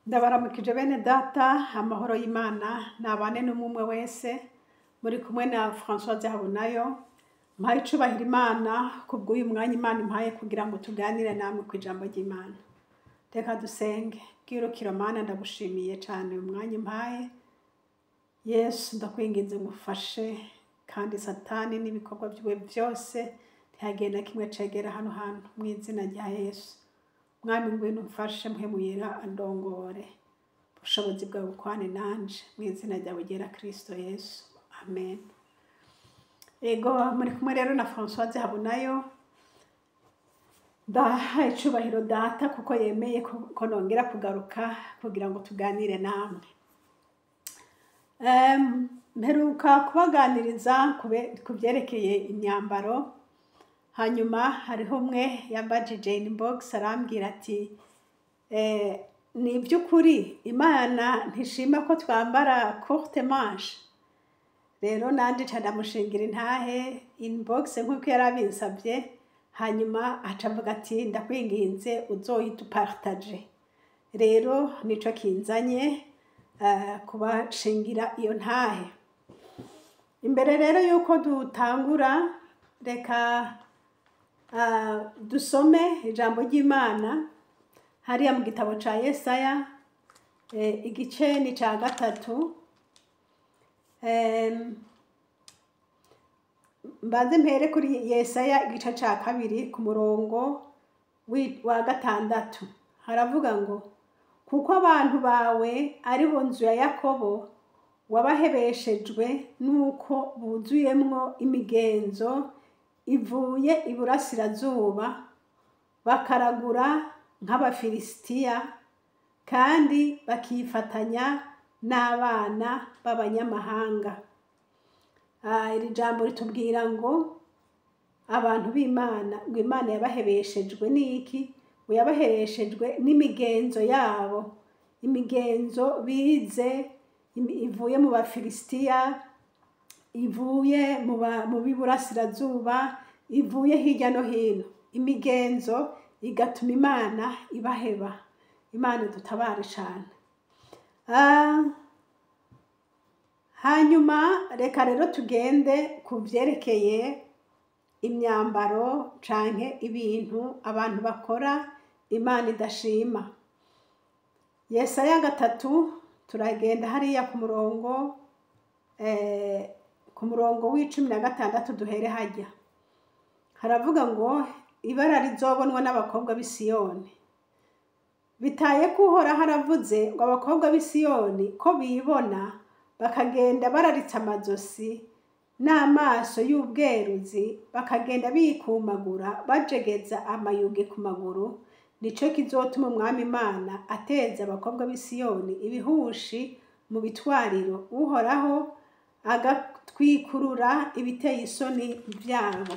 Ndabaramukije bene data, amahoro y'Imana nabane n'umwe wese. Muri kumwe na Françoise Habonayo. Mpaye icubahiro Imana kubw'uyu mwanya Imana impaye kugira ngo tuganire namwe ku ijambo ry'Imana. Reka dusenge. Bwirukiro Mana, ndagushimiye cyane uyu mwanya impaye. Yesu, ndakwinginze ngufashe, kandi Satani n'ibikorwa byiwe byose ntihagenda kimwe cegera hano hantu mu izina rya Yesu. Mwami ngwino umfashe, mpwemu yera andongore, ubushobozi bwawe bukwane nanje mu izina ryawe ryera Kristo Yesu, amen. Ego muri kumwe rero na Françoise Habonayo. Ndahaye icubahiro data kuko yemeye ko nongera kugaruka kugira ngo tuganire namwe. Mperuka kubaganiriza ku byerekeye imyambaro. Hanyuma hariho umwe yambajije inbox arambwira ati ni iby'ukuri Imana ntishima ko twambara courte manche. Rero nanje ndamushingira intahe inbox nk'uko yarabinsabye. Hanyuma aca avuga ati ndakwinginze uzoyidupartage. Rero nico kinzanye kubashingira iyo ntahe. Imbere rero yuko dutangura, reka dusome ijambo ry'Imana hariya mu gitabo ca Yesaya igice ni ca 3. Mbanze mpere kuri Yesaya igice ca 2 ku murongo wa 6. Haravuga ngo, kuko abantu bawe ari bo nzu ya Yakobo wabahebeshejwe nuko buzuyemwo imigenzo ivuye iburasirazuba, bakaragura nk'Abafilisitiya kandi bakifatanya n'abana b'abanyamahanga. Iri jambo ritubwira ngo abantu b'Imana, ngo Imana yabahebeshejwe n'iki? Ngo yabahebeshejwe n'imigenzo yabo, imigenzo bize ivuye mu Bafilisitiya, ivuye mu biburasirazuba, ivuye hirya no hino. Imigenzo igatuma Imana ibaheba. Imana dutabare cyane. Hanyuma reka rero tugende ku byerekeye imyambaro canke ibintu abantu bakora Imana idashima. Yesaya 3 turagenda hariya ku murongo w'16 duhere hajya. Haravuga ngo ibara rizobonwa n'abakobwa b'i Siyoni. Bitaye kuhora haravuze ngo abakobwa b'i Siyoni ko bibona bakagenda bararitse amazosi n'amaso y'ubweruzi, bakagenda bikumagura bajegeza amayugi ku maguru. Nico kizotuma Umwami Imana ateza abakobwa b'i Siyoni ibihushi mu bitwariro, Uhoraho agatwikurura ibiteye isoni byabo.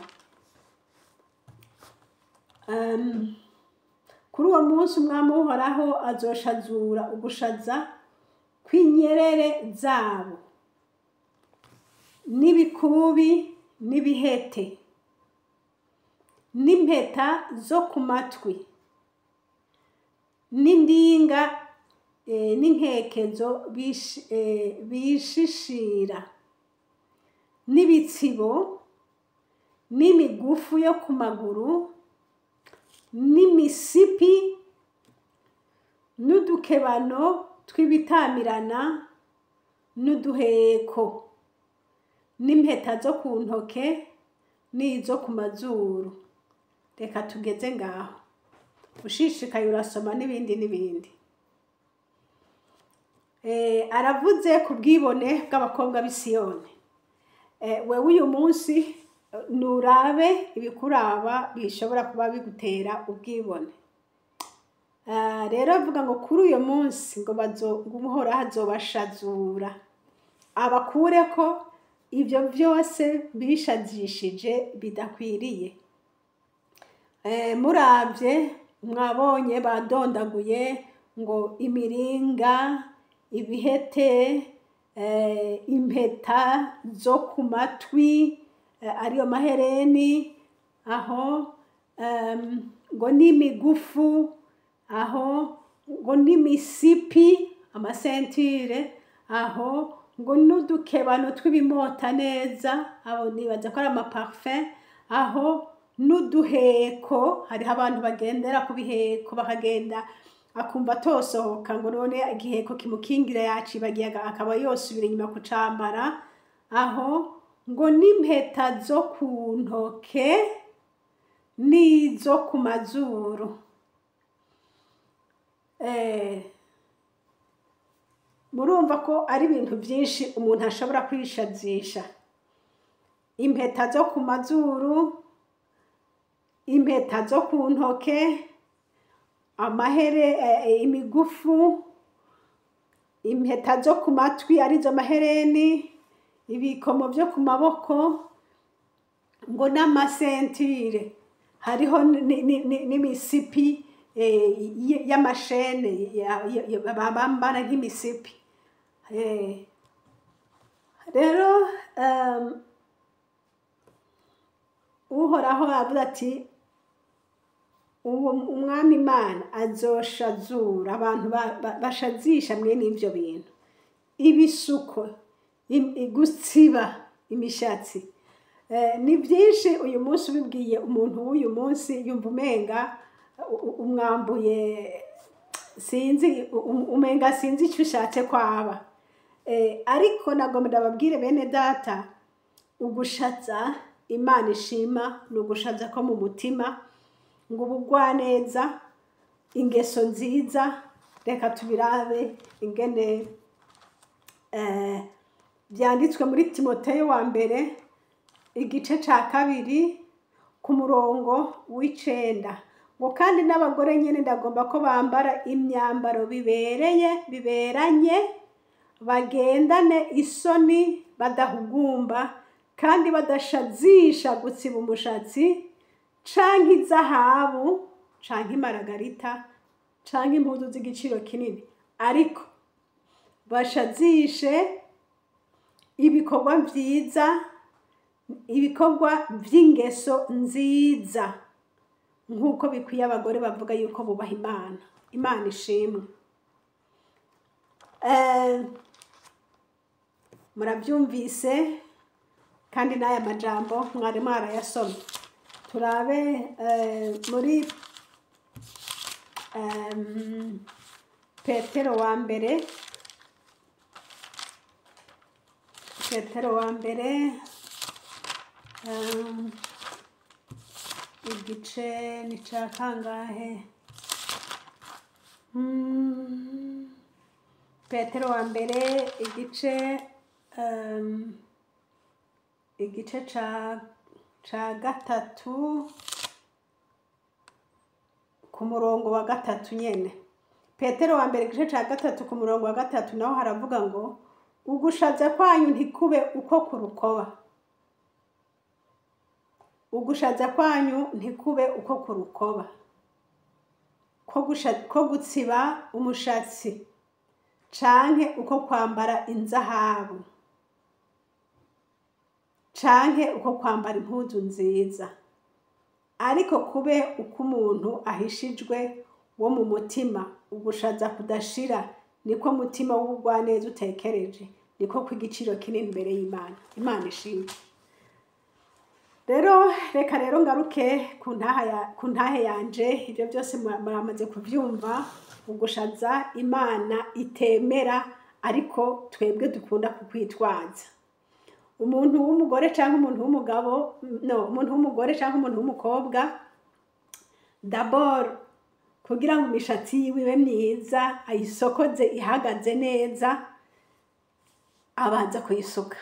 Kuri uwo munsi Umwami Uhoraho azoshazura ugushaza kw'inyerere zabo n'ibikubi n'ibihete n'impeta zo ku matwi n'indinga n'inkekezo bishishira n'ibitsibo n'imigufu yo ku maguru n'imisipi n'udukebano tw'ibitamirana n'uduheko n'impeta zo ku ntoke n'izo ku mazuru. Reka tugeze ngaho, ushishikaye urasoma n'ibindi n'ibindi. Aravuze ku bwibone bw'abakobwa b'i Siyoni. Wewe uyu munsi nurabe ibikuraba bishobora kuba bigutera ubwibone. Rero avuga ngo kuri uyu munsi ngo Uhoraho azobashazura, abakure ko ibyo byose bishajishije bidakwiriye. Muravye mwabonye badondaguye ngo imiringa, ibihete, impeta zo ku matwi, ariyo mahereni, aho ngo n'imigufu, aho ngo n'imisipi amasentire aho ngo n'udukebano tw'ibimota neza abo nibaza ko ari amaparufe aho n'uduheko hariho abantu bagendera ku biheko bakagenda akumva atosohoka ngo none igiheko kimukingira yacibagiye akaba yosubira inyuma kucambara aho ngo n'impeta zo ku ntoke n'izo ku mazuru murumva ko ari ibintu byinshi umuntu ashobora kwishazisha impeta zo ku mazuru impeta zo ku ntoke amahere imigufu impeta zo ku matwi arizo mahereni ibikomo byo ku maboko ngo n'amasentire hariho n'imisipi y'amashene bambara nk'imisipi rero uhoraho avuga ati umwami Imana azoshazura abantu bashazisha mwene ivyo bintu ibisuko gutsiba imishatsi ni byinshi uyu munsi ubibwiye umuntu w'uyu munsi yumva umenga umwambuye sinzi umenga sinzi icyo ushatse kwaba ariko nagomba ndababwire bene data ugushaza Imana ishima ni ugushaza ko mu mutima ngo ubugwaneza ingeso nziza reka tubirabe ingene byanditswe muri Timoteyo wa mbere igice ca 2 ku murongo w'9 ngo kandi n'abagore nyene ndagomba ko bambara imyambaro biberanye bagendane isoni badahugumba kandi badashazisha gutsiba umushatsi canke izahabu canke imaragarita canke impuzu z'igiciro kinini ariko bashazishe ibikorwa vyiza ibikorwa vy'ingeso nziza nk'uko bikwiye abagore bavuga yuko bubaha Imana ishimwe murabyumvise kandi n'aya majambo mwari mwarayasomye turabe muri Petero wa mbere igice ni ca kangahe Petero wa mbere igice ca 3 ku murongo wa 3 nyene Petero wa mbere igice ca 3 ku murongo wa 3 naho haravuga ngo ugushaza kwanyu ntikube uko ku rukoba ugushaza kwanyu ntikube uko ku rukoba ko gutsiba umushatsi canke uko kwambara inzahabu canke uko kwambara impuzu nziza ariko kube uko umuntu ahishijwe wo mu mutima ugushaza kudashira niko mutima w'ubugwaneza utekereje niko kw'igiciro kinini imbere y'Imana ishimwe rero reka rero ngaruke ku ntahe yanje ibyo byose muramaze kuvyumva ugushaza Imana itemera ariko twebwe dukunda kukwitwaza umuntu w'umugore canke umuntu w'umugabo umuntu w'umugore canke umuntu w'umukobwa d'abord kugira ngo imishatsi yiwe ibe myiza ayisokoze ihagaze neza abanza kuyisuka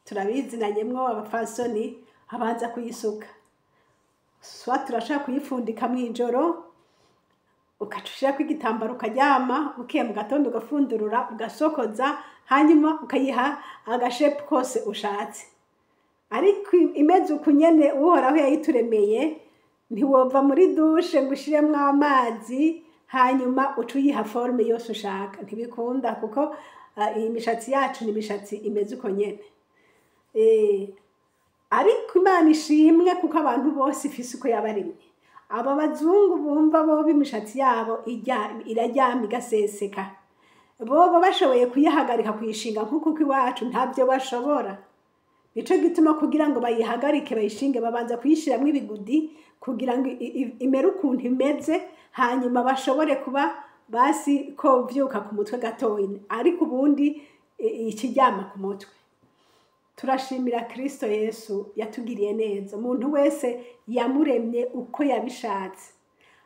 turabizi nanyemwo abafasoni abanza kuyisuka swa turashaka kuyifundika mw'ijoro ukacushira kw'igitambaro ukaryama ukiye mu gatondo ugafundurura ugasokoza hanyuma ukayiha agashepu kose ushatse ariko imeze ukunyene uhoraho yayituremeye ntiwova muri dushe ngo ushiremwo amazi hanyuma ucuyiha forme yose ushaka ntibikunda kuko imishatsi yacu ni imishatsi imeze uko nyene ariko Imana ishimwe kuko abantu bose ifise uko yabaremye aba bazungu bumva bo imishatsi yabo iraryama igaseseka, bobo bashoboye kuyihagarika kuyishinga nk'uko iwacu ntabyo bashobora. Nico gituma kugira ngo bayihagarike bayishinge babanza kuyishiramwo ibigudi kugira ngo imere ukuntu imeze, hanyuma bashobore kuba basi ko vyuka ku mutwe gatoyi, ariko ubundi ikiryama ku mutwe. Turashimira Kristo Yesu yatugiriye neza, umuntu wese yamuremye uko yabishatse.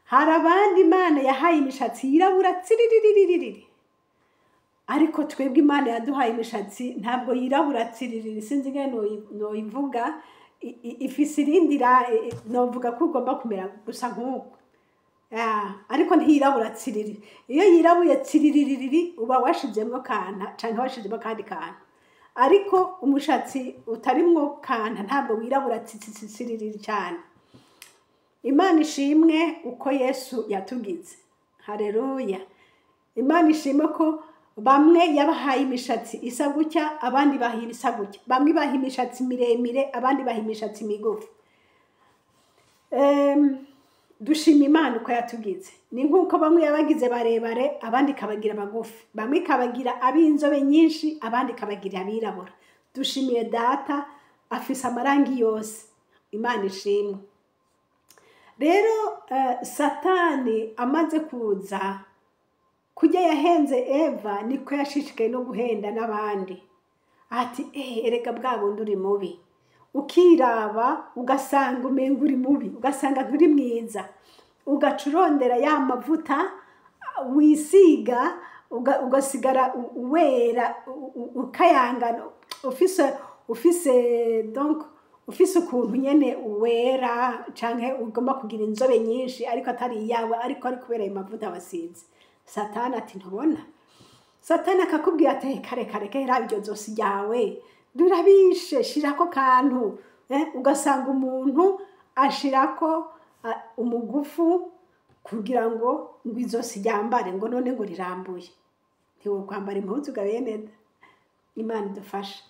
Hari abandi Imana yahaye imishatsi yirabura tsiriririri, ariko twebwe Imana yaduhaye imishatsi ntabwo yirabura tsiririri, sinzi ngene noyivuga, ifise irindi novuga ko ugomba kumera gusa nk'uko, ariko ntiyirabura tsiririri. Iyo yirabuye tsiririri uba washizemwo kanta canke washizemwo kandi kantu, ariko umushatsi utarimwo kanta ntabwo wirabura tsiririri cyane. Imana ishimwe uko Yesu yatugize, haleluya. Imana ishimwe ko bamwe yabahaye imishatsi isa gutya, abandi bahiye isa gutya, bamwe bahiye imishatsi miremire, abandi bahiye imishatsi migufi. Dushima Imana uko yatugize. Ni nk'uko bamwe yabagize barebare, abandi kabagira bagufi, bamwe kabagira ab'inzobe nyinshi, abandi kabagira abirabura. Dushimiye Data afise amarangi yose, Imana ishimwe. Rero Satani amaze kuza kujya yahenze Eva, niko yashishikaye no guhenda n'abandi. Ati erega bwa bundi uri mubi, ukiraba ugasanga umenga uri mubi, ugasanga nturi mwiza, ugacurondera ya mavuta wisiga, ugasigara wera ukayangana, ufise donc ufise ukuntu nyene wera, canke ugomba kugira inzobe nyinshi ariko atari iyawe, ariko ari kubera ayo mavuta wasize. Satani ati ntubona? Satani akakubwira ati kare raba iryo zosi ryawe durabishe, shirako kantu, ugasanga umuntu ashirako umugufu kugira ngo izosi ryambare, ngo none ngo rirambuye. Ntiwo kwambara impuzu gabeneda. Imana idufashe.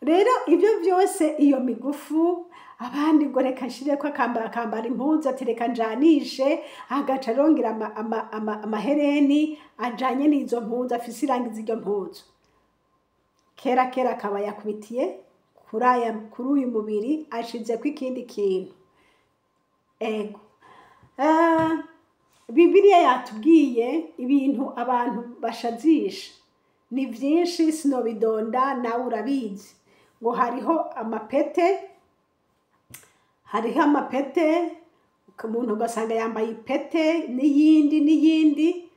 Rero ibyo byose, iyo migufu, abandi ngo reka nshireko akambara impuzu, ati reka njanishe, agaca arongera amahereni ajanye n'izo mpuzu, afise irangi z'iryo mpuzu. Kera akaba yakubitiye kuri uyu mubiri, ashizeko ikindi kintu. Ego. Bibiliya yatubwiye ibintu abantu bashazisha ni vyinshi, sinobidonda, nawe urabizi. Ngo hariho amapete, umuntu ugasanga yambaye ipete n'iyindi,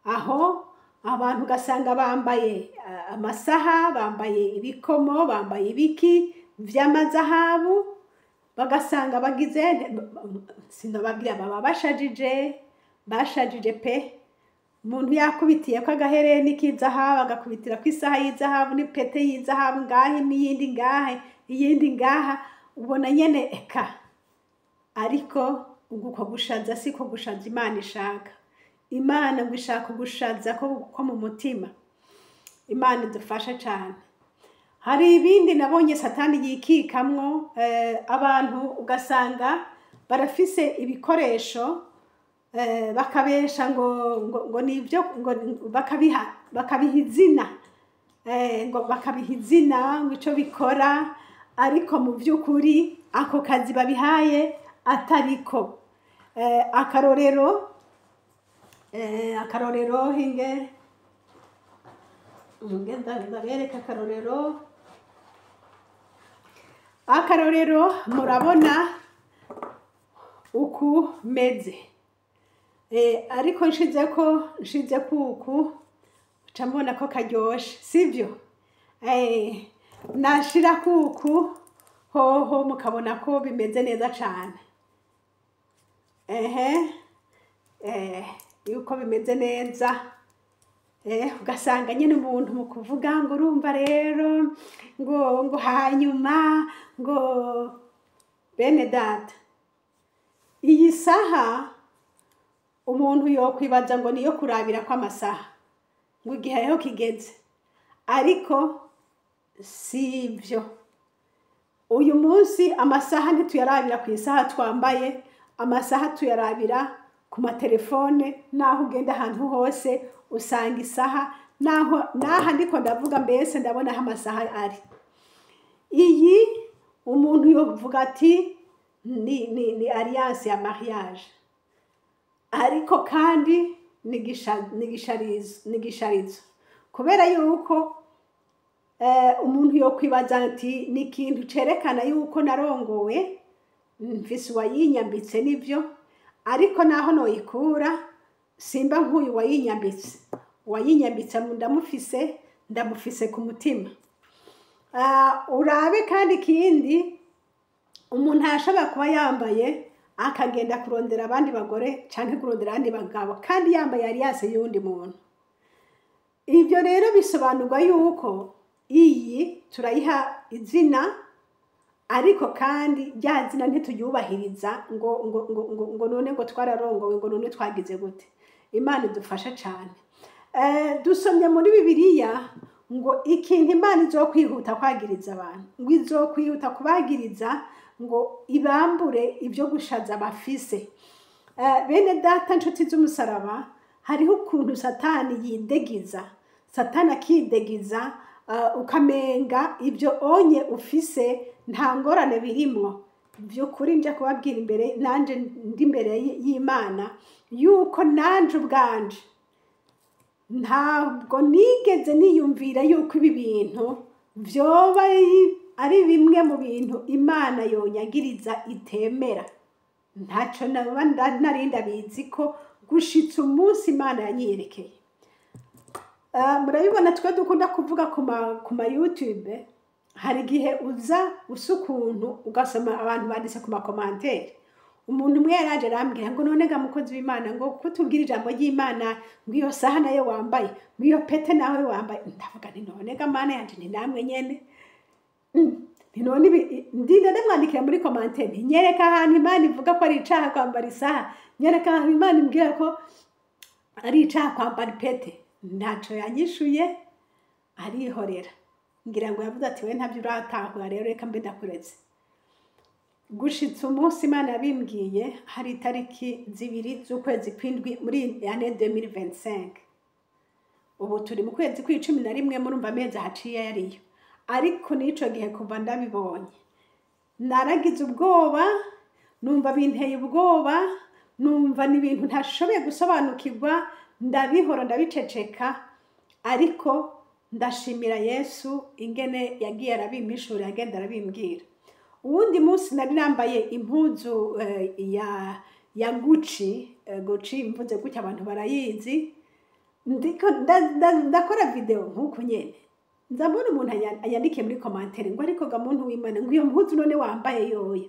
aho abantu ugasanga bambaye amasaha, bambaye ibikomo, bambaye ibiki vy'amazahabu, bagasanga bagize, sinobabwira, baba bashajije pe. Umuntu yakubitiye ko agahereni k'izahabu, agakubitira ko isaha y'izahabu n'ipete y'izahabu ngahe, n'iyindi ngahe, iyindi ngaha, ubona nyene eka. Ariko uko gushaza siko gushaza Imana ishaka. Imana ngo ishaka gushaza ko mu mutima. Imana idufasha cyane. Hari ibindi nabonye Satani yikikamwo, abantu ugasanga barafise ibikoresho, bakabesha ngo nivyo, ngo bakabiha izina, ngo bakabiha izina, ngo ico bikora, ariko mu by'ukuri ako kazi babihaye atariko. Akarorero hinge ndabereka akarorero, murabona uku meze. Ariko nshize kuku camubona ko karyoshe, sivyo? Nashira kuku hoho mukabona ko bimeze neza cane. Yuko bimeze neza, ugasanga nyine umuntu mu kuvuga ngo urumva rero ngo hanyuma ngo bene data, iyi saha umuntu yokwibaza ngo niyo kurabira ko amasaha, ngo igihe aho kigeze, ariko sivyo. Uyu munsi amasaha ntituyarabira ku isaha twambaye, amasaha tuyarabira ku matelefone, naho ugenda ahantu hose usanga isaha, naha ndiko ndavuga mbese ndabona aho amasaha ari. Iyi umuntu yovuga ati ni alliance ya mariage, ariko kandi ni gisharizo, kubera yuko umuntu yokwibaza ati ni ikintu cerekana yuko narongowe, mfise uwayinyambitse nivyo, ariko naho noyikura simba nk'uyu wayinyambitse. Uwayinyambitse ndamufise ku mutima. Urabe kandi ikindi, umuntu ashobora kuba yambaye akagenda kurondera abandi bagore canke kurondera abandi bagabo kandi yambaye alliance y'undi muntu. Ibyo rero bisobanurwa yuko iyi turayiha izina, ariko kandi rya zina ntituyubahiriza ngo none ngo twararongowe, ngo none twagize gute. Imana idufasha cyane. Dusomye muri Bibiliya ngo ikintu Imana izokwihuta kwagiriza abantu, ngo izokwihuta kubagiriza ngo ibambure ibyo gushaza bafise. Bene data nshuti z'umusaraba, hariho ukuntu Satani yidegiza. Satani akidegiza, ukamenga ibyo onye ufise nta ngorane birimwo. By'ukuri nje kubabwira imbere, nanje ndi imbere y'Imana, yuko nanje ubwanje ntabwo nigeze niyumvira yuko ibi bintu vyoba ari bimwe mu bintu Imana yonyagiriza itemera. Ntaco narinda bizi ko gushitsa umunsi Imana yanyerekeye. Murabibona twe dukunda kuvuga ku ma YouTube, hari igihe uza usukuntu ugasoma abantu banditse ku makomantere. Umuntu umwe yaraje arambwira ngo none ga mukozi w'Imana, ngo kutubwira ijambo ry'Imana, ngo iyo saha nayo wambaye, ngo iyo pete nawe wambaye. Ndavuga nti none ga Mana yanje ni namwe nyene. None ndinde ndamwandikira muri komantere, nyereka ahantu Imana ivuga ko ari icaha kwambara isaha, nyereka ahantu Imana imbwira ko ari icaha kwambara pete. Ntaco yanyishuye, arihorera. Ngira ngo yavuze ati we ntavyo uratahura, rero reka mbe ndakuretse. Gushitsa umunsi Imana yabimbwiye hari itariki 2 z'ukwezi kw'indwi muri année 2025. Ubu turi mu kwezi kwa11, murumva amezi haciye yariyo. Ariko nico gihe kuva ndabibonye naragize ubwoba, numva binteye ubwoba, numva ni ibintu ntashoboye gusobanukirwa, ndabihora ndabiceceka, ariko ndashimira Yesu ingene yagiye arabimpishura, yagenda arabimbwira. Uwundi munsi nari nambaye impuzu ya Gucci, mvuze gutya abantu barayizi, ndiko ndakora video nkuko nyene. Nzabona umuntu ayandikiye muri komantere ngo ariko ga muntu w'Imana, ngo iyo mpuzu none wambaye yoyo.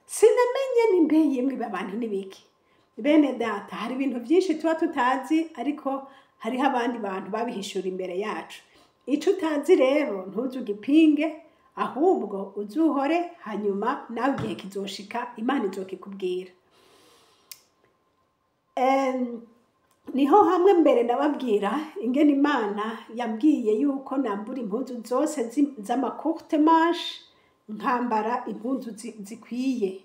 Sinamenye nimbe yimwe abantu nibiki. Bene data, hari ibintu byinshi tuba tutazi, ariko hariho abandi bantu babihishura imbere yacu. Ico utazi rero ntuzugipinge, ahubwo uzuhore, hanyuma nawe igihe kizoshika Imana izokikubwira. Niho hamwe mbere nababwira ingene Imana yambwiye yuko nambura impuzu zose z'ama courte manche, nkambara impuzu zikwiye.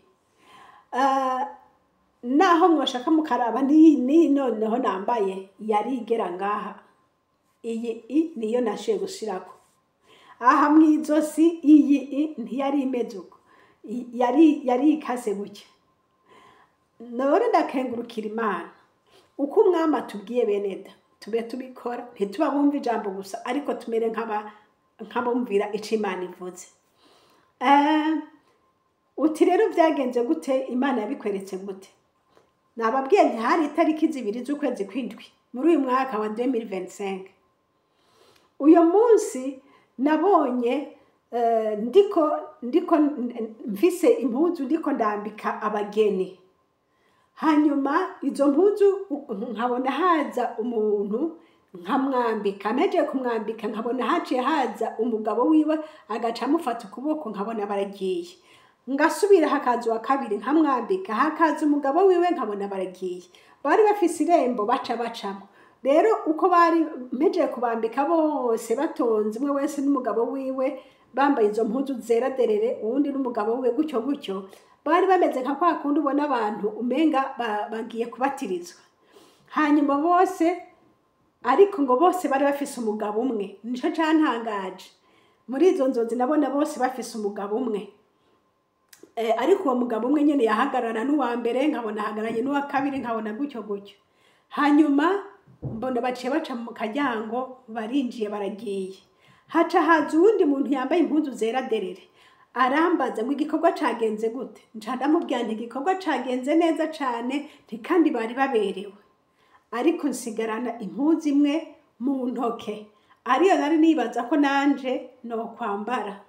Naho mwoshaka mukaraba ni noneho nambaye yarigera ngaha. Iyi niyo nashiye gushirako. Aha mwizosi iyi ntiyari imeze uko, yari ikase gutya. None ndakengurukira Imana uko umwami atubwiye beneda tube tubikora, ntituba bumva ijambo gusa, ariko tumere nk'abumvira ico Imana ivuze. Uti rero byagenze gute, Imana yabikweretse gute? Nababwiye nti hari itariki 2 z'ukwezi kw'indwi muri uyu mwaka wa 2025. Uyo munsi nabonye ndiko mfise impuzu ndiko ndambika abageni. Hanyuma izo mpuzu nkabona haza umuntu nkamwambika, meje kumwambika nkabona haciye haza umugabo wiwe agaca amufata ukuboko, nkabona baragiye. Ngasubira hakaza wa kabiri nkamwambika, hakaza umugabo wiwe nkabona baragiye. Bari bafise irembo baca bacamo. Rero uko bari meje kubambika bose batonze, umwe wese n'umugabo wiwe bambaye izo mpuzu zera derere, uwundi n'umugabo wiwe gutyo gutyo, bari bameze nka kwa kundi ubona abantu umenga bagiye kubatirizwa. Hanyuma bose ariko ngo bose bari bafise umugabo umwe, nico cantangaje. Muri izo nzozi nabona bose bafise umugabo umwe, ariko uwo mugabo umwe nyene yahagarara n'uwa mbere, nkabona ahagaranye n'uwa kabiri, nkabona gutyo gutyo. Hanyuma mbona baciye baca mu karyango, barinjiye baragiye. Haca haza uwundi muntu yambaye impuzu zera derere, arambaza ngo igikorwa cagenze gute. Nca ndamubwira nti igikorwa cagenze neza cane, kandi bari baberewe, ariko nsigarana impuzu imwe mu ntoke, ariyo nari nibaza ko nanje no kwambara.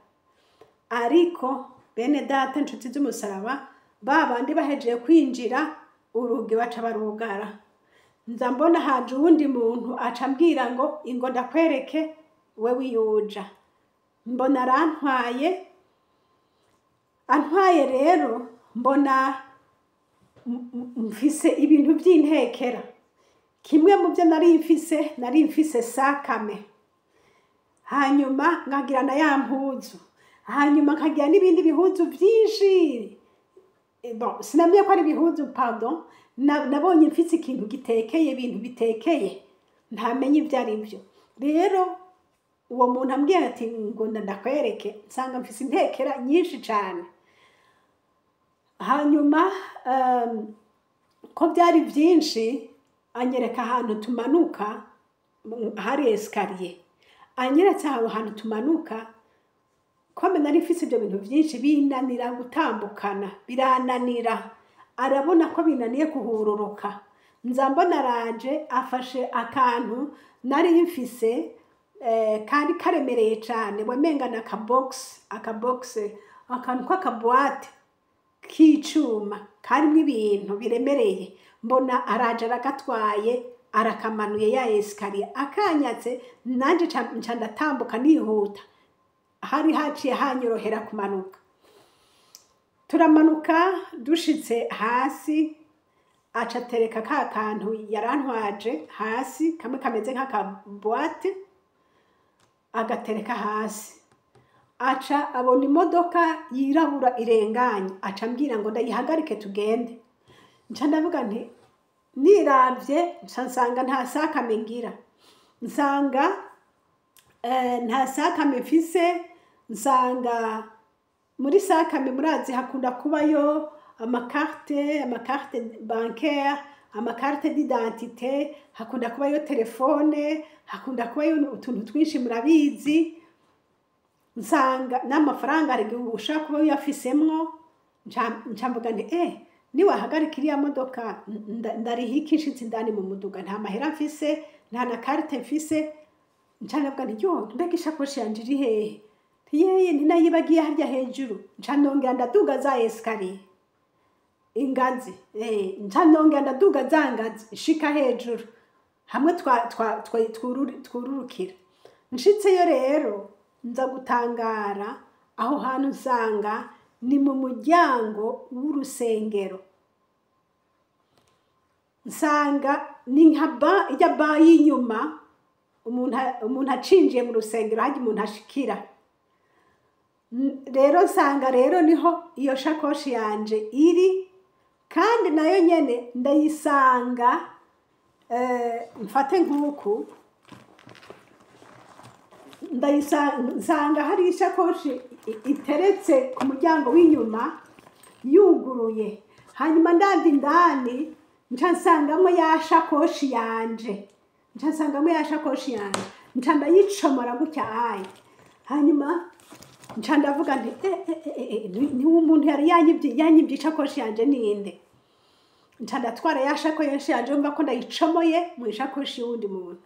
Ariko bene data nshuti z'umusaraba, babandi bahejeje kwinjira, urugi baca barugara. Nza mbona haje uwundi muntu aca ambwira ngo ingo ndakwereke we wiyuja. Mbona antwaye rero, mbona mfise ibintu vy'intekera. Kimwe mu byo nari mfise sakame, hanyuma nkagira na ya mpuzu, hanyuma nkagira n'ibindi bihuzu vyinshi. Sinamenye ko ari bihuzu, pardon, nabonye mfise ikintu gitekeye, ibintu bitekeye, ntamenye ibyo ari byo. Rero uwo muntu ambwira ati ngo ndakwereke, nsanga mfise intekera nyinshi cyane. Hanyuma ko byari byinshi, anyereka ahantu tumanuka, hari escalier, anyeretse aho hantu tumanuka. Kome nari mfise ibyo bintu byinshi, binanira gutambukana, birananira, arabona ko binaniye kuhururuka. Nza mbona araje afashe akantu nari mfise, kandi karemereye cyane, wamenga na akabox, akantu k'akabuwate k'icuma karimo ibintu biremereye. Mbona araje aragatwaye, arakamanuye ya escalier, akanyatse, nanje nca ndatambuka nihuta. Hari haciye hanyorohera kumanuka. Turamanuka, dushitse hasi, aca atereka ka kantu yarantwaje hasi, kamwe kameze nk'akabuwate, agatereka hasi. Aca abona imodoka yirabura irenganye, aca ambwira ngo ndayihagarike tugende. Nca ndavuga nti niravye, nsanga nta sakame ngira, nsanga nta sakame mfise. Nsanga muri sakame murazi hakunda kubayo amakarte bancaire, amakarte d'identité, hakunda kubayo telefone, hakunda kubayo utuntu twinshi murabizi. Nsanga n'amafaranga ari ushaka kuba yafisemwo. Nca mvuga nti niwahagarika iriya modoka ndarihika inshitsi indani mu muduga, nta mahera mfise, nta na carte mfise. Nca ndavuga nti mbega ishakoshi yanje iri hehe? Yeye ninayibagiye harya hejuru. Nca nongera ndaduga za escalier, ingazi, nca nongera ndaduga za ngazi shika hejuru, hamwe twururukira. Nshitseyo rero nza gutangara, aho hantu nsanga ni mu muryango w'urusengero. Nsanga ni nka ijya ba y'inyuma, umuntu acinjiye mu rusengero haje umuntu ashikira. Rero nsanga rero niho iyo shakoshi yanje iri, kandi nayo nyene ndayisanga, mfate nk'uku, ndayisanga hari ishakoshi iteretse ku muryango w'inyuma yuguruye. Hanyuma ndandi indani, nca nsangamo ya shakoshi yanje, nca ndayicomora gutya ayi. Hanyuma nca ndavuga nti ni umuntu yari yanyibye ishakoshi yanje ninde. Nca ndatwara ya shakoshi yanje, mva ko ndayicomoye mu ishakoshi y'uwundi muntu.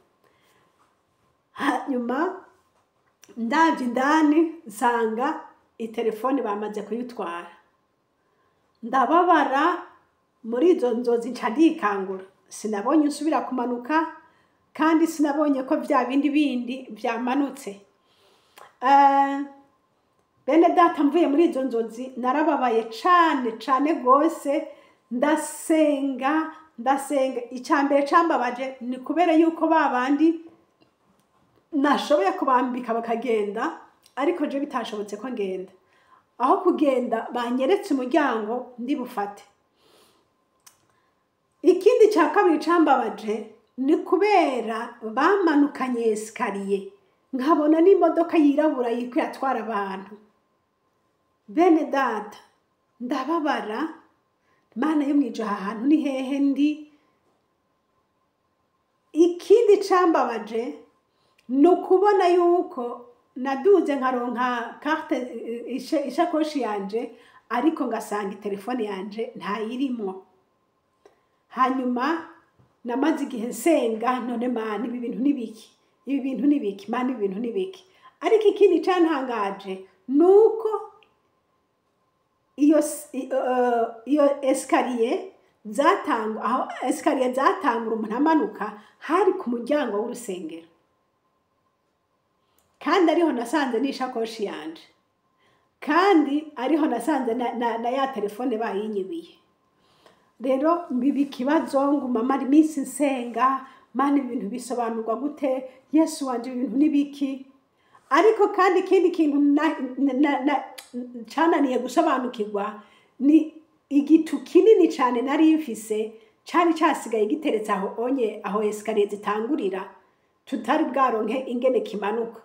Hanyuma ndavye indani, nsanga itelefone bamaze kuyitwara. Ndababara, muri izo nzozi nca ndikangura. Sinabonye nsubira kumanuka, kandi sinabonye ko vya bindi vyamanutse. Bene data, mvuye muri izo nzozi narababaye cane gose. Ndasenga. Icambere cambabaje ni kubera yuko babandi nashoboye kubambika bakagenda, ariko je bitashobotse ko ngenda. aho kugenda banyeretse umuryango ndi bufate. Ikindi cya kabiri cambabaje ni kubera bamanukanye esikariye nkabona n'imodoka yirabura yiko yatwara abantu. Bene data ndababara, Mana yo mwije aha hantu ni hehe ndi. Ikindi cambabaje ni ukubona yuko naduze nkaronka carte ishakoshi yanje ariko ngasanga telefone yanje ntayirimo. Hanyuma namaze igihe nsenga, none Mana ibi bintu nibiki, ibi bintu nibiki, Mana ibi bintu nibiki. Ariko ikindi cantangaje nuko iyo esikariye zatangwa, aho esikariye zatangura umuntu amanuka hari ku muryango w'urusengero, kandi ariho nasanze n'ishakoshi yanje, kandi ariho nasanze na ya telefone bayinyibiye. Rero biba ikibazo nguma mara iminsi nsenga, Mana ibintu bisobanurwa gute, Yesu wanje ibintu nibiki. Ariko kandi ikindi kintu cananiye gusobanukirwa ni igitu kinini cyane nari mfise cari cyasigaye giteretse aho esikariye zitangurira, tutari bwaronke ingene kimanuka.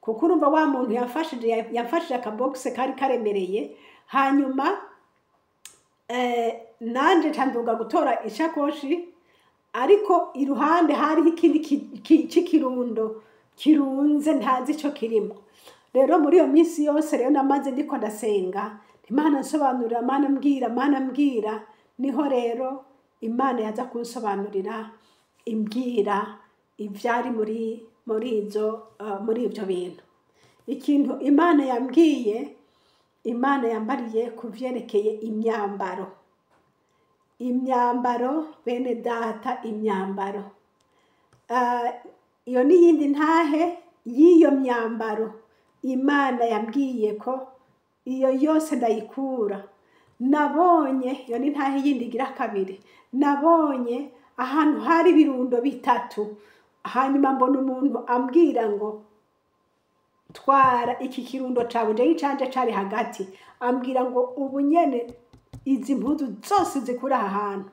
Kuko urumva wa muntu yafashije akabogisi kari karemereye. Hanyuma nanje canduga gutora ishakoshi, ariko iruhande hariho ikindi cy'ikirundo kirunze ntazi ico kirimo. Rero muri iyo minsi yose rero namaze ndiko ndasenga, Imana nsobanurira, Mana mbwira, Mana mbwira. Niho rero Imana yaza kunsobanurira, imbwira ivyari muri ivyo bintu. Ikintu Imana yambwiye, Imana yambariye kuvyerekeye imyambaro. Imyambaro bene data, imyambaro. Iyo n'iyindi ntahe y'iyo myambaro Imana yambwiye ko iyo yose ndayikura. Nabonye, iyo ni ntahe yindi igira kabiri, nabonye ahantu hari ibirundo bitatu. Hanyuma mbona umuntu ambwira ngo twara iki kirundo cawe, jewe icanje cari hagati. Ambwira ngo ubu nyene izi mpuzu zose zikura aha hantu.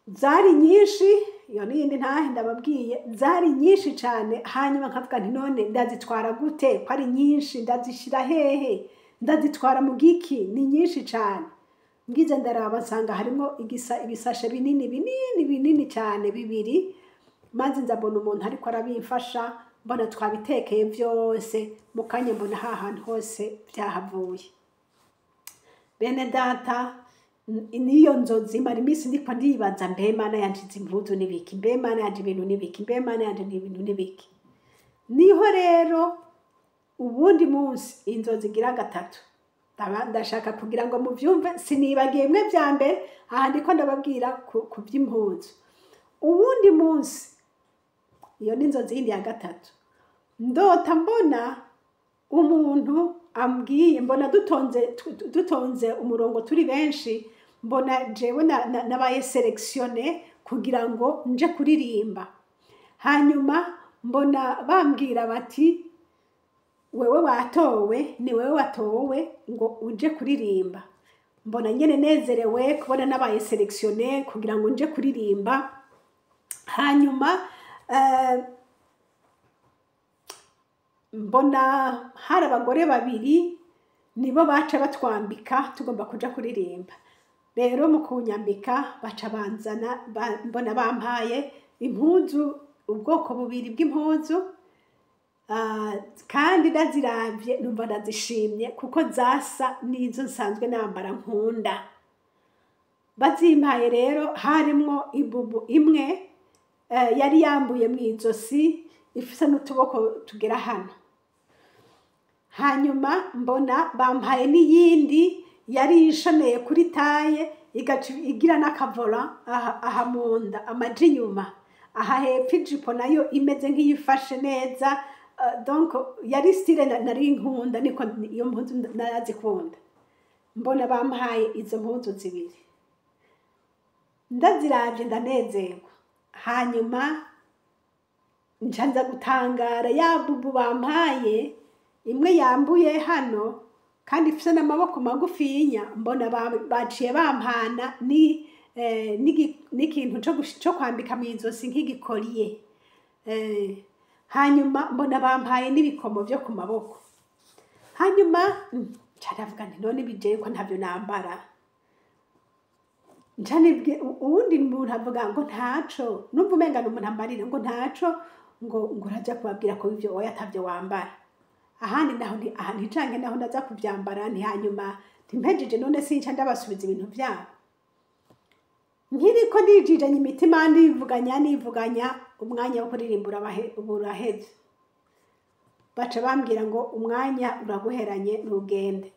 Zari nyinshi, iyo n'iyindi ntahe ndababwiye, zari nyinshi cyane. Hanyuma nkavuga nti none ndazitwara gute ko ari nyinshi, ndazishira hehe, ndazitwara mu giki, ni nyinshi cyane. Ngize ndaraba nsanga harimo ibisashe binini cyane bibiri. Maze nzabona umuntu ariko arabimfasha, mbona twabitekeye vyose, mukanye mbona hahantu hose byahavuye. Bene data, niyo nzozi mara iminsi ndiko ndibaza, mbe Mana yanje izi mpuzu nibiki, mbe Mana yanje ibintu nibiki, mbe Mana yanje ibintu nibiki. Niho rero ubundi munsi inzozi igira gatatu ndashaka kugira ngo muvyumve, sinibagiye mwe vya mbere, aha ndiko ndababwira ku vy'impuzu. Ubundi munsi, iyo ni inzozi yindi ya gatatu, ndota mbona umuntu ambwiye, mbona dutonze umurongo turi benshi, mbona jewe nabaye selektione kugira ngo nje kuririmba. Hanyuma mbona bambwira bati wewe watowe, ni wewe watowe ngo uje kuririmba. Mbona nyene nezerewe kubona nabaye selektione kugira ngo nje kuririmba. Hanyuma mbona hari abagore babiri nibo baca batwambika tugomba kuja kuririmba. Rero mu kunyambika baca banzana, mbona bampaye impuzu, ubwoko bubiri bw'impuzu, kandi ndaziravye numva ndazishimye kuko zasa n'izo nsanzwe nambara nkunda. Bazimpaye rero harimwo ibubu imwe yari yambuye mw'izosi, ifise n'utuboko tugera hano. Hanyuma mbona bampaye n'iyindi yari ishoneye kuri taye, igira n'akavola aha munda, amaja inyuma. Aha hepfo ijipo nayo imeze nk'iyifashe neza. Donc yari style nari nkunda, niko iyo mpuzu narazikunda. Mbona bampaye izo mpuzu zibiri, ndaziravye ndanezerwa. Hanyuma ncanza gutangara, ya bubu bampaye imwe yambuye hano kandi ifite n'amaboko magufinya, mbona baciye bampana n'ikintu cyo kwambika mu izosi nk'igikoriye. Hanyuma mbona bampaye n'ibikomo byo ku maboko. Hanyuma nsharavuga nti none bijeye ko ntabyo nambara. Uwundi muntu avuga ngo ntaco, numva umenga n'umuntu ambarira ngo ntaco, ngo urajya kubabwira ko ibyo oya atabyo wambara. Ahandi naho nticange naho ndaza kubyambara, hanyuma ntimpejeje none sinca ndabasubiza ibintu byabo. Nkiriko ndijijanye imitima nivuganya umwanya wo kuririmba uraheze. Baca bambwira ngo umwanya uraguheranye n'ugende.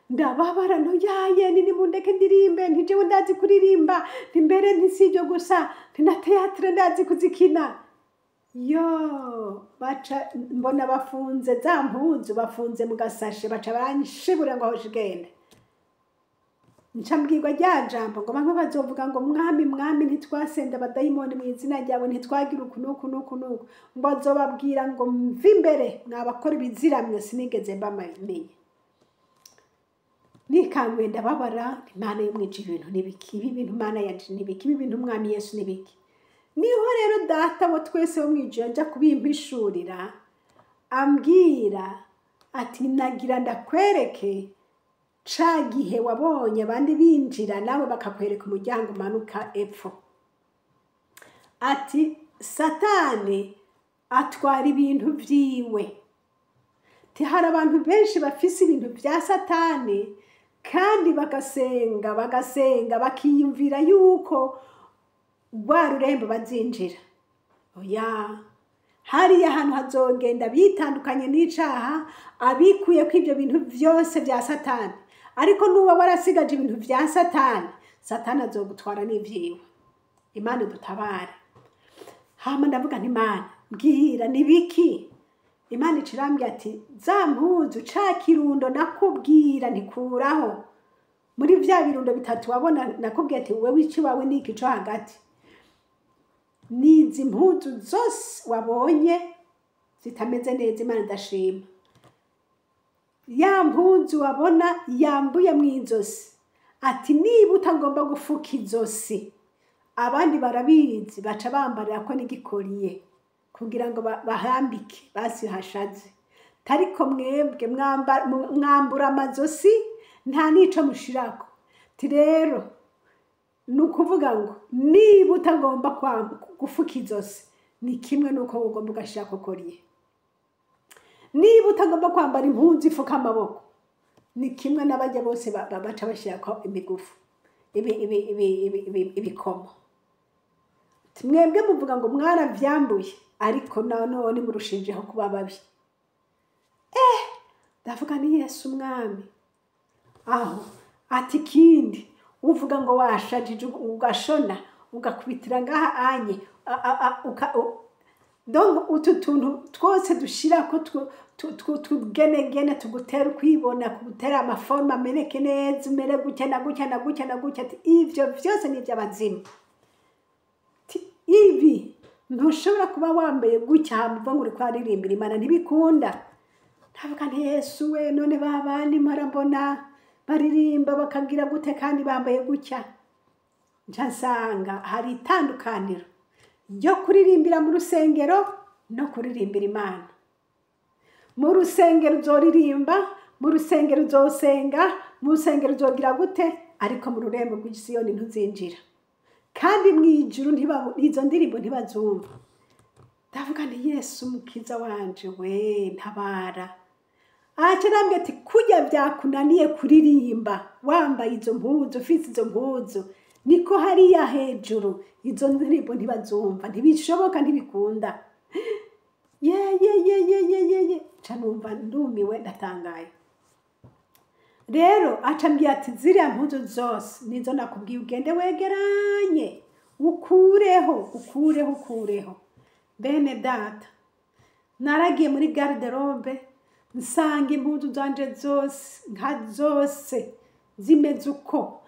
Ndababara ntuyaye nimundeke ndirimbe, ntijewe ndazi kuririmba, ntimbere ntisibyo gusa, ntina teatre ndazi kuzikina. Yo, baca mbona bafunze za mpuzu, bafunze mu gasashe, baca baranshibura ngo hoje igende. Nca mbwirwa rya jambo ngo bamwe bazovuga ngo mwami ntitwasenda abadayimoni mu izina ryawe, ntitwagira uku nuku ngo bazobabwira ngo mve imbere mwabakora ibiziramye sinigeze mbamenye. Nikanguye ndababara, Imana yumwije ibintu nibiki, ibi bintu Imana yaje nibiki, ibi bintu Umwami Yesu nibiki. Niho rero data wo twese wo mwijuru nja kubimpishurira, ambwira ati nagira ndakwereke ca gihe wabonye abandi binjira nawe bakakwereka umuryango umanuka epfo. Ati Satani atwara ibintu vyiwe. Hari abantu benshi bafise ibintu vya Satani kandi bagasenga bakiyumvira yuko rwa rurembo bazinjira. Oya, hariya ahantu hazogenda bitandukanye n'icaha, abikuye ko ibyo bintu byose vya Satani. Ariko nuba warasigaje ibintu vya Satani, Satani azogutwara n'ivyiwe. Imana dutabara. Hama ndavuga nti Imana mbwira nibiki. Imana icirambye ati za mpuzu ca kirundo nakubwira ntikuraho. Muri vya birundo bitatu wabona nakubwiye ati wewe iki wawe niki cyo hagati. Nizi mpuzu zose wabonye zitameze neza, Imana ndashima. Ya mpuzu wabona yambuye mu izosi, ati niba utagomba gufuka izosi, abandi barabizi baca bambarira ko n'igikoriye kugira ngo bahambike basi hashaze. Tariko mwebwe mwambura amazosi nta nico mushirako. Ti rero nukuvuga ngo niba utagomba gufuka izosi ni kimwe nuko ugomba ugashirako koriye. Niba utagomba kwambara impunzi ifuka amaboko ni kimwe n'abajya bose baca bashirako imigufu ibikomo. Mwebwe muvuga ngo mwaravyambuye ariko none murushijeho kuba babi. Ndavuga ni Yesu Umwami. Aho ati kindi uvuga ngo washajije ugashona ugakubitira ngaha anye donc utu tuntu twose dushirako tugenegene tugutera kwibona, kugutera amaforma ameneke neza, umere gutya na gutya ati ivyo vyose ni ivy'abazimu. Ibi ntushobora kuba wambaye gutya hamuva ngo uri kwaririmbira Imana ntibikunda. Ndavuga nti Yesu we, none babandi marambona baririmba bakagira gute kandi bambaye gutya. Nca nsanga hari itandukaniro ryo kuririmbira mu rusengero no kuririmbira Imana. Mu rusengero uzoririmba, mu rusengero uzosenga, mu rusengero uzogira gute, ariko mu rurembo rw'Isiyoni ntuzinjira. Kandi mwijuru izo ndirimbo ntibazumva. Ndavuga nti Yesu Mukiza wanje we, ntabara. Acarambye ati kujya byakunaniye kuririmba wambaye izo mpuzu, ufite izo mpuzu, niko hariya hejuru izo ndirimbo ntibazumva, ntibishoboka, ntibikunda. Ye canumva ndumiwe ndatangaye. Rero acambye ati ziriya mpuzu zose nizo nakubwiye ugende wegeranye ukureho. Bene data, naragiye muri garderobe nsanga impuzu zanje zose nka zose zimeze uko.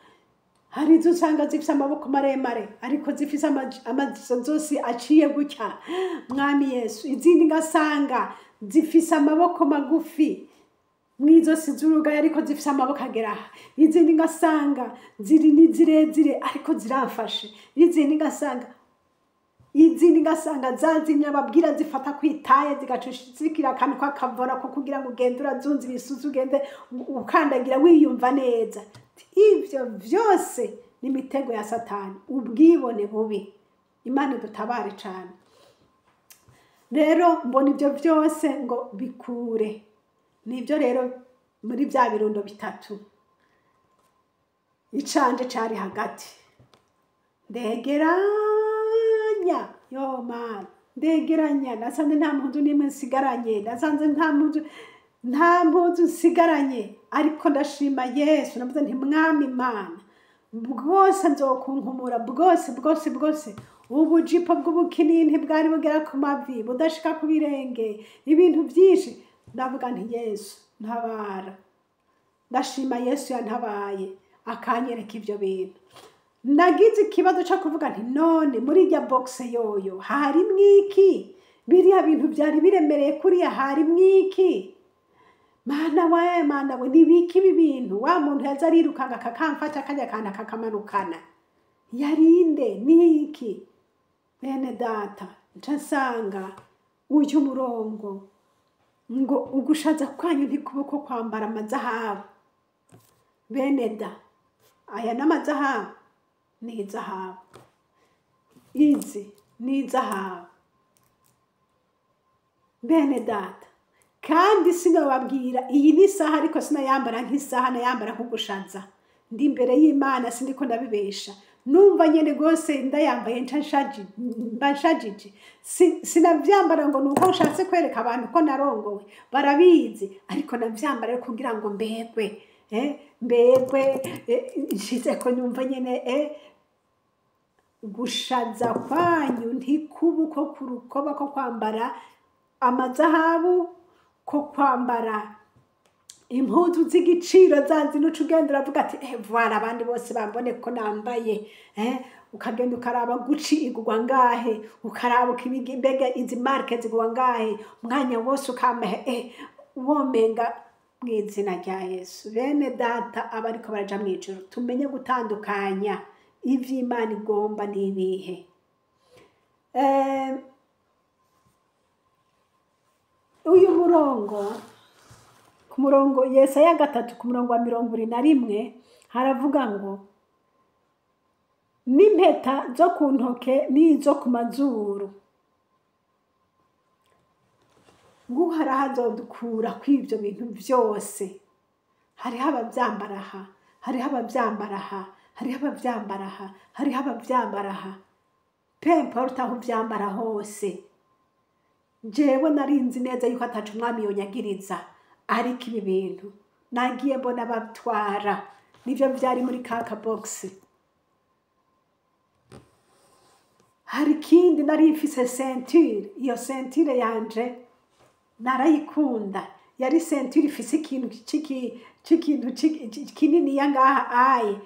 hari izo usanga zifise amaboko maremare ariko zifise amazosi aciye gutya mwami Yesu, izindi ngasanga zifise amaboko magufi mwizosi z'urugaye ariko zifise amaboko agera aha, izindi ngasanga ziri ni zirezire ariko ziramfashe, izindi ngasanga zazimya babwira zifata kwitaye zigacushikira akantu kakavora ko kugira ngo ugende urazunza ibisuzu ugende ukandagira wiyumva neza. Ivyo vyose ni imitego ya Satani, ubwibone bubi. Imana dutabare cane. Rero mbona ivyo vyose ngo bikure. Nivyo rero muri vya birundo bitatu icanje cari hagati. Ndegeranya yo Mana, ndegeranya nasanze nta mpuzu nimwe nsigaranye, nasanze nta mpuzu nsigaranye, ariko ndashima Yesu, navuze nti Mwami Mana bwose nzokunkumura, bwose ubujipo bw'ubukinini bwari bugera ku mavi budashika ku birenge, ibintu byinshi. Ndavuga nti Yesu ntabara. Ndashima Yesu yantabaye akanyereka ivyo bintu. Nagize ikibazo cyo kuvuga nti none muri irya box yoyo hari mwiki, biriya bintu byari biremereye kuriya hari mwiki. Mana we nibiki ibi bintu, wa muntu yaza arirukanga kakamfata kajya kana kakamanukana, yarinde niki. Bene data nsanga uyu murongo ngo ugushaza kwanyu ntikuboko kwambara amazahabu. Bene da aya n'amazahabu ni zahabu, izi ni zahabu. Bene data kandi sinababwira iyi ni isaha ariko sinayambara nk'isaha, nayambara nk'ugushaza. Ndi imbere y'Imana sindiko ndabibesha, numva nyene gose ndayambaye nshajije. Sinavyambara ngo nuko nshatse kwereka abantu ko narongowe, barabizi, ariko navyambara kugira ngo mbegwe nshize ko nyumva nyene gushaza kwanyu ntikubuko kurukoba ko kwambara amazahabu, ko kwambara impuzu z'igiciro zanzi nuca ugenda uravuga ati voilà abandi bose bambone ko nambaye, ukagenda ukaraba Gucci igurwa ngahe, ukaraba mbega izi marke zigurwa ngahe, umwanya wose ukamahe womenga mw'izina rya Yesu. Bene data abariko baraja mw'ijuru tumenye gutandukanya ivy'Imana igomba n'ibihe. Uyu murongo ku murongo Yesaya 3 ku murongo wa 21 haravuga ngo n'impeta zo ku ntoke n'izo ku mazuru nguhara hazodukura kw'ivyo bintu vyose. Hariho abavyambaraha, hariho abavyambaraha, hariho abavyambaraha, hariho abavyambaraha, peu importe aho vyambara hose. Jewe narinzi neza yuko atacu umwami yonyagiriza, ariko ibi bintu nagiye mbona batwara nivyo vyari muri kaka box. Hari kindi nari mfise ceinture, iyo ceinture yanje narayikunda, yari ceinture ifise ikintu kinini yangaha aye.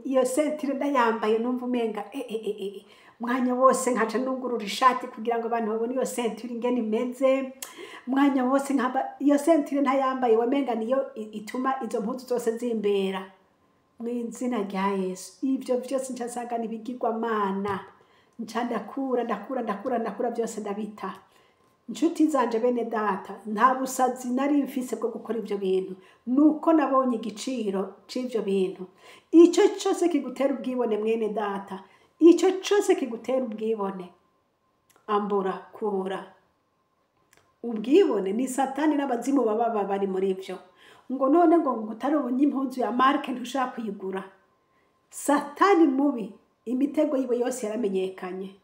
Iyo ceinture ndayambaye numva umenga mwanya wose nkaca nungurura ishati kugira ngo abantu babone iyo ceinture ingene imeze. Mwanya wose nkaba iyo ceinture ntayambaye wamenga niyo ituma izo mpuzu zose zimbera. Mw'izina rya Yesu ivyo vyose ncasaga nibigirwa mana, nca ndakura byose ndabita. Inshuti zanje bene data nta busazi nari mfise bwo gukora ivyo bintu, nuko nabonye igiciro c'ivyo bintu. Ico cyose kigutera ubwibone mwene data, ico cyose kigutera ubwibone, ambura kura. Ubwibone ni Satani n'abazimu baba bari muri ivyo. Ngo none ngo utarabonye impuzu ya marke ntushaka kuyigura. Satani mubi, imitego yiwe yose yaramenyekanye.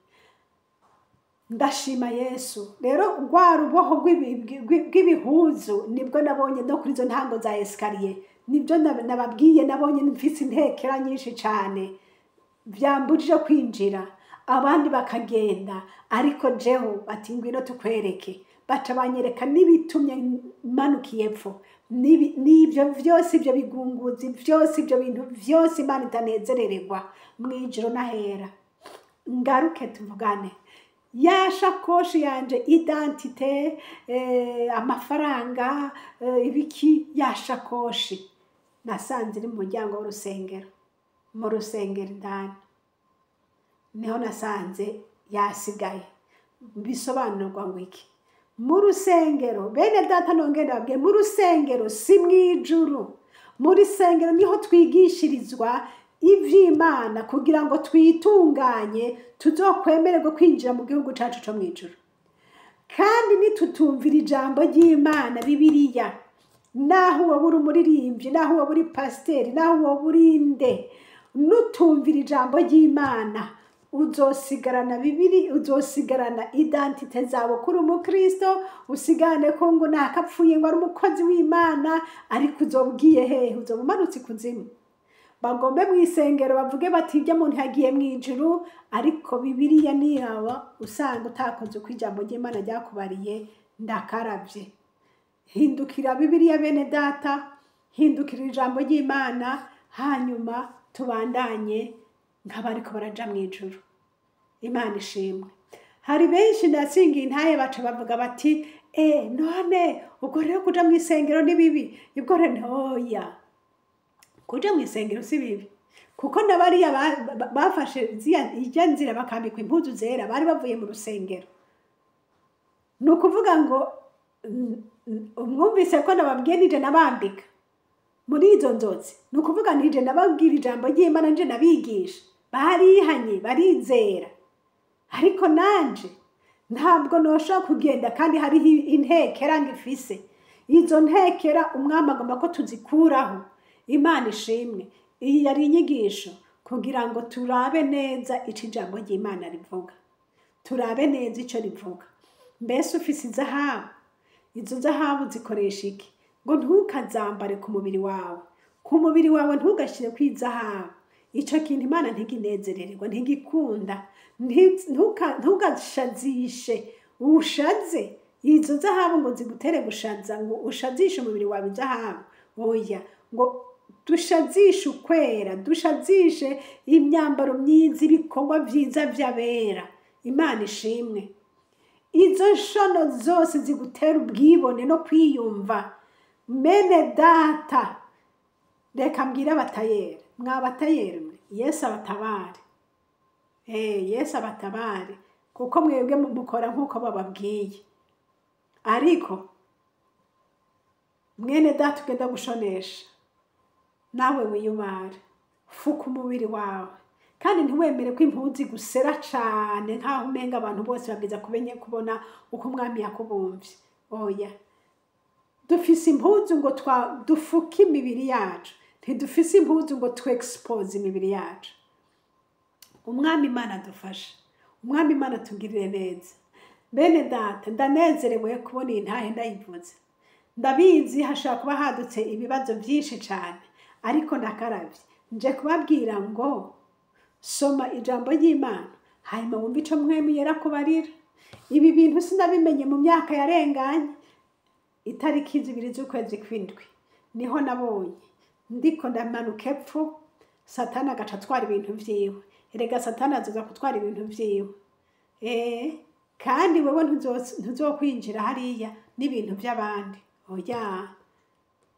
Ndashima Yesu. Rero rwa ruboho rw'ibihuzu nibwo nabonye no kuri izo ntango za escalier, nibyo nababwiye nabonye mfise intekera nyinshi cyane vyambujije kwinjira, abandi bakagenda, ariko jeho bati ngwino tukwereke. Baca banyereka nibitumye manukiye epfo, n'ibyo byose, ibyo bigunguzi byose, ibyo bintu byose Imana itanezerererwa mu ijuru n'ahera. Ngaruke tuvugane, ya shakoshi yanje identite, amafaranga, ibiki, ya shakoshi nasanze iri mu muryango w'urusengero, mu rusengero indani niho nasanze yasigaye. Bisobanurwa ngo iki? Mu rusengero, bene data nongera babwiye, mu rusengero si mu ijuru. Mu rusengero niho twigishirizwa ivy'Imana kugira ngo twitunganye tuzokwemererwe kwinjira mu gihugu cacu co mw'ijuru. Kandi nitutumvira ijambo ry'Imana, Bibiliya, naho woba uri umuririmbyi, naho woba uri pasiteri, naho woba uri nde, nutumvira ijambo ry'Imana uzosigarana uzosigarana identite zawe kuri umukristo, usigane ko ngo nakapfuye ngo ari umukozi w'Imana, ariko uzobwiye hehe? Uzoba umanutse ikuzimu. Bagombe mu isengero bavuge bati ibyo muntu yagiye mu ijuru, ariko Bibiliya niyaba usanga utakoze uko ijambo ry'Imana ryakubariye, ndakaravye. Hindukira Bibiliya bene data, hindukira ijambo ry'Imana, hanyuma tubandanye nk'abariko baraja mu ijuru. Imana ishimwe. Hari benshi ndasingiye intaye baca bavuga bati none ubwo rero kuja mu isengero ni bibi? Ibwo rero ntoya, kuja mu isengero si bibi, kuko nabariya bafashe ijya nzira bakambikwa impuzu zera bari bavuye mu rusengero. Ni ukuvuga ngo mwumvise ko nababwiye nije nabambika muri izo nzozi. Ni ukuvuga nije nababwira ijambo ry'Imana, nje nabigisha, barihanye barizera. Ariko nanje ntabwo noshobora kugenda kandi hariho intekera ngifise. Izo ntekera umwami agomba ko tuzikuraho. Imana ishimwe. Iyi yari inyigisho kugira ngo turabe neza ico ijambo ry'Imana rivuga, turabe neza ico rivuga. Mbese ufise izahabu, izo zahabu zikoresha iki? Ngo ntukazambare ku mubiri wawe, ku mubiri wawe ntugashire kw'izahabu. Ico kintu Imana ntiginezererwa, ntigikunda. Ntugashazishe ushaze izo zahabu ngo zigutere gushaza, ngo ushazishe umubiri wawe izahabu. Oya, ngo dushazishe ukwera, dushazishe imyambaro myiza, ibikorwa vyiza vy'abera. Imana ishimwe. Izo nshono zose zigutera ubwibone no kwiyumva, mene data, reka mbwira abatayeri, mwabatayeri mwe, Yesu abatabare. Yesu abatabare, kuko mwebwe mukora nk'uko bababwiye. Ariko mwene data ugenda gushonesha, nawe wiyubare, fuka umubiri wawe, kandi ntiwemere ko impuzu gusera cane nkaho umenga abantu bose babwiza kubona uko umwami yakubumvye. Oya, dufise impuzu ngo dufuke imibiri yacu, ntidufise impuzu ngo expose imibiri yacu. Umwami Imana adufashe, umwami Imana atugirire neza. Bene data, ndanezerewe kubona iyi ntahe ndayivuze. Ndabizi hashobora kuba hadutse ibibazo byinshi cyane, ariko ndakaravye nje kubabwira ngo soma ijambo ry'Imana, hanyuma wumva ico mwemi yarakubarira. Ibi bintu sinabimenye mu myaka yarenganye. Itariki 2 z'ukwezi kw'indwi niho nabonye, ndiko ndamanuka epfo, Satani agaca atwara ibintu vyiwe. Erega Satani azoza kutwara ibintu vyiwe. Kandi wewe ntuzokwinjira hariya n'ibintu by'abandi. Oya,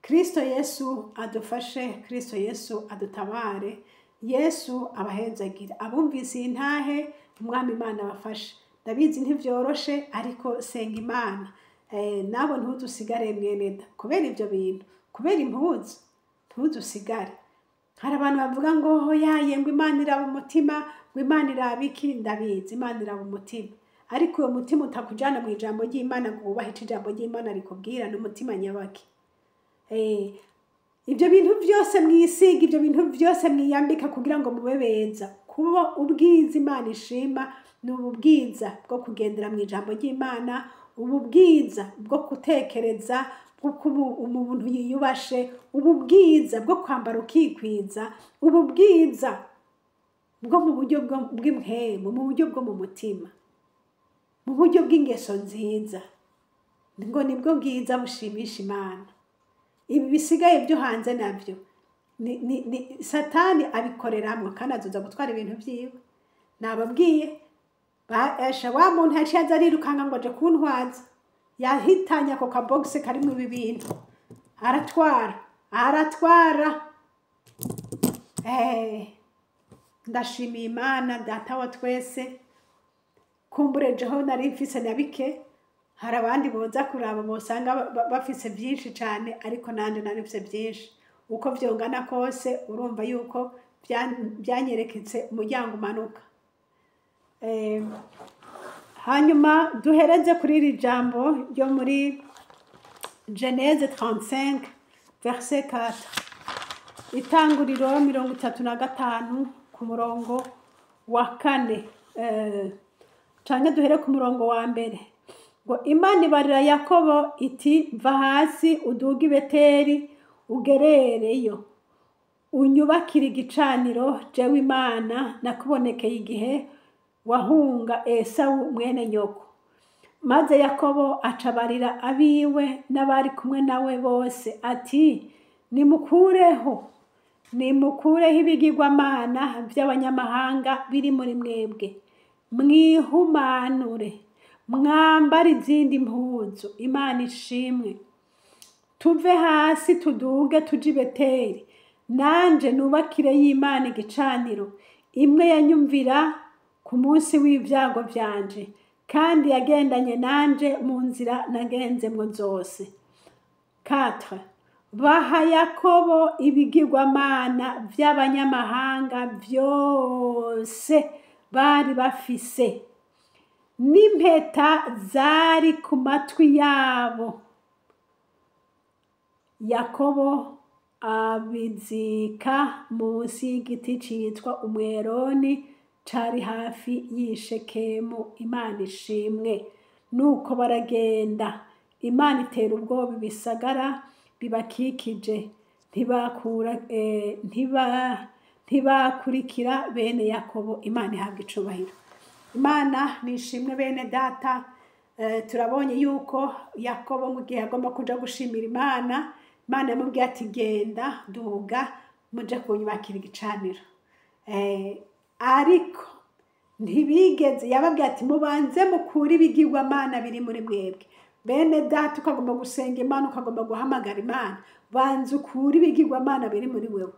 Kristo Yesu adufashe, Kristo Yesu adutabare, Yesu abahezagire. Abumvise intahe, umwami Imana abafashe. Ndabizi ntivyoroshe, ariko senga Imana. Nabo ntudusigare mweneda kubera ivyo bintu, kubera impuzu ntudusigare. Hari abantu bavuga ngo yaye ngo Imana iraba umutima, ngo Imana iraba iki? Ndabizi Imana iraba umutima, ariko uwo mutima utakujana mu ijambo ry'Imana ngo wubahe ijambo ry'Imana rikubwira, n'umutima nyabaki. Ibyo bintu byose mwisiga, ibyo bintu byose mwiyambika kugira ngo mube beza. Kuba ubwiza Imana ishima ni ububwiza bwo kugendera mu ijambo ry'Imana, ububwiza bwo gutekereza, bw'uko umuntu yiyubashe, ububwiza bwo kwambara ukikwiza, ububwiza bwo mu buryo bw'impemu, mu buryo bwo mu mutima, mu buryo bw'ingeso nziza. Ngo nibwo bwiza bushimisha Imana. ibi bisigaye byo hanze nabyo ni satani abikoreramwo kandi azoza gutwara ibintu vyiwe. Nababwiye wa muntu yaciye aza arirukanga ngo aje kuntwaza, yahitanye ako kabogisi karimwo ibi bintu, aratwara. Ndashimiye Imana data wa twese, kumbure jeho nari mfise na bike, hari abandi boza kuraba bosanga bafise vyinshi cane, ariko nanje nari mfise vyinshi. Uko vyongana kose urumva yuko byanyereketse umuryango umanuka. Hanyuma duhereze kuri iri jambo ryo muri Genèse 35 verset 4, Itanguriro 35 ku murongo wa 4, canke duhere ku murongo wa mbere. Ngo Imana ibarira Yakobo iti, va hasi uduge i Beteli ugerereyo unyubakire igicaniro, jewe Imana nakubonekeye igihe wahunga Esawu mwene nyoko. Maze Yakobo acabarira abiwe n'abari kumwe nawe bose ati, nimukureho ibigirwamana by'abanyamahanga biri muri mwebwe, mwihumanure, mwambare izindi mpuzu, Imana ishimwe. Tuve hasi tuduge tuje i Beteli, nanje nubakire y'Imana igicaniro, imwe yanyumvira ku munsi w'ibyago byanje, kandi yagendanye nanje mu nzira nagenzemwo zose. 4. Baha Yakobo ibigirwamana by'abanyamahanga byose bari bafise, n'impeta zari ku matwi yabo. Yakobo abizika munsi y'igiti citwa umweroni cari hafi y'Ishekemu. Imana ishimwe. Nuko baragenda, Imana itera ubwoba ibisagara bibakikije, ntibakurikira bene Yakobo. Imana ihabwa icubahiro. Imana nishimwe bene data. Turabonye yuko Yakobo mu gihe agomba kuja gushimira Imana, Imana yamubwiye ati, genda duga muje kunyubakira igicaniro. Ariko ntibigeze, yababwiye ati, mubanze mukure ibigirwamana biri muri mwebwe. Bene data, ukagomba gusenga Imana, ukagomba guhamagara Imana, banze ukure ibigirwamana biri muri wewe.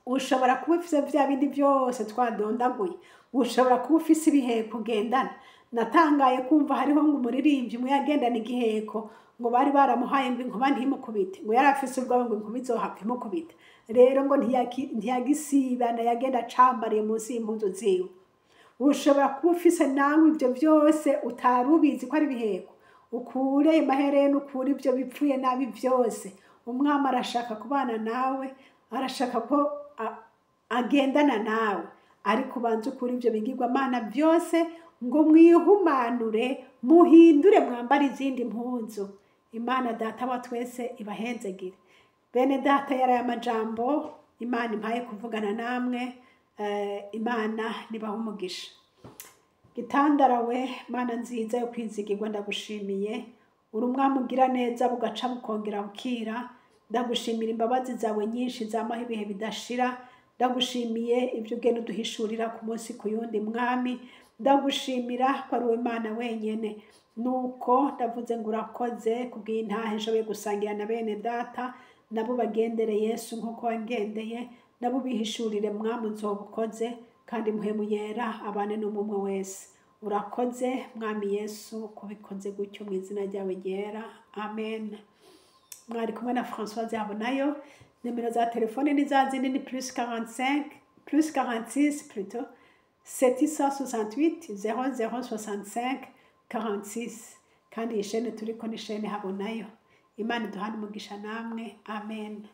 Ushobora kuba ufise vya bindi byose twadondaguye, ushobora kuba ufise ibiheko ugendana. Natangaye kumva hariho ngo umuririmbyi umwe yagendana igiheko, ngo bari baramuhaye ngo inkuba ntimukubite, ngo yari afise ubwoba ngo inkuba izohava imukubita. Rero ngo ntiyagisibana, yagenda acambariye munsi y'impuzu ziwe. Ushobora kuba ufise nawe ibyo byose utari ubizi ko ari ibiheko, ukure amahereni, ukure ibyo bipfuye nabi byose. Umwami arashaka kubana nawe, arashaka ko agendana nawe, ariko ubanze ukure ibyo bigirwamana byose, ngo mwihumanure, muhindure, mwambare izindi mpuzu. Imana data wa twese ibahenzegire. Bene data, yaraye amajambo Imana impaye kuvugana namwe. Imana nibaha umugisha. Gitandarawe, Mana nziza yo kwizigirwa, ndagushimiye. Uri umwami ugira neza bugaca bukongera bukira. Ndagushimira imbabazi zawe nyinshi zamaho ibihe bidashira. Ndagushimiye ibyo ugenda uduhishurira ku munsi ku yundi mwami. Ndagushimira ko ari wowe Mana wenyene. Nuko ndavuze ngo urakoze kubw'intahe nshoboye gusangira na bene data, nabo bagendere Yesu nk'uko wangendeye, nabo bihishurire mwami uzobukoze, kandi muhemu yera abane n'umwe wese. Urakoze mwami Yesu kubikoze gutyo mu izina ryawe ryera. Amen. Mwari kumwe na Françoise Habonayo. Nimero za telefone ni za zindi, ni +46 plutôt 768 0065 46. Kandi iyi shene turiko ni shene Habonayo. Imana iduhane umugisha namwe. Amen.